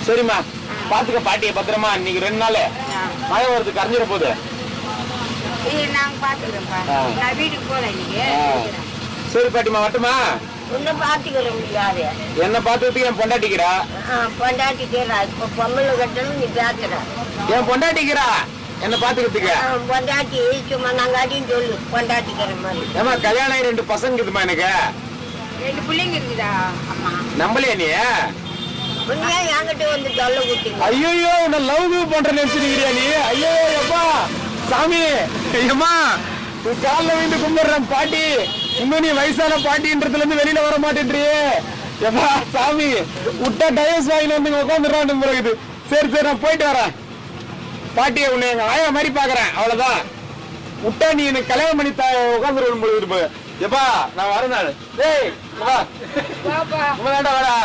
சரிம்மா, பாத்துக்க பாட்டியை பத்திரமா. இன்னைக்கு 2 நாள் மழை வருது, கரைஞ்சிட போகுது. நாங்க பாத்துக்கிறோம்ப்பா. நான் வீட்டுக்கு போறேன் இன்னைக்கு. சரி பாட்டிமா, வரட்டுமா? உன்னை பாத்துக்கிறோம். யாரு என்ன பாத்துக்கிறதுக்கு என் பொண்டாட்டிக்கிறா. பொண்டாட்டிக்கிறா. இப்ப பொம்பளை கட்டணும் நீ பேசுற. என் பொண்டாட்டிக்கிறா என்ன பாத்துக்கிறதுக்கு. பொண்டாட்டி சும்மா நாங்க அடின்னு சொல்லு. பொண்டாட்டிக்கிற மாதிரி. ஏமா கல்யாணம் ஆகி 2 பசங்க இருக்குமா எனக்கு. 2 பிள்ளைங்க இருக்குதா? அம்மா நம்பலையா நீ? உன்னையா என்கிட்ட வந்து சொல்ல கொடுத்தீங்க? ஐயோ, உன்னை லவ் பண்ற நினைச்சிருக்கிறியா நீ? ஐயோ எப்பா சாமி, ஐயம்மா காலில் விழுந்து கும்பிடுறேன் பாட்டி. இன்னும் நீ வயசான பாட்டின்றதுல இருந்து வெளியில வர மாட்டேன்றியே. எப்பா சாமி, விட்டா டைவர்ஸ் வாங்கி வந்து உட்காந்துடுறான் பிறகுது. சரி சரி, நான் போயிட்டு வரேன். பாட்டியை உன்னை எங்க ஆயா மாதிரி பாக்குறேன், அவ்வளவுதான். விட்டா நீ எனக்கு கல்யாணம் பண்ணி உட்காந்துருவோம் பொழுது. எப்பா நான் வரேன். நான் டேய் வா, வாடா வாடா.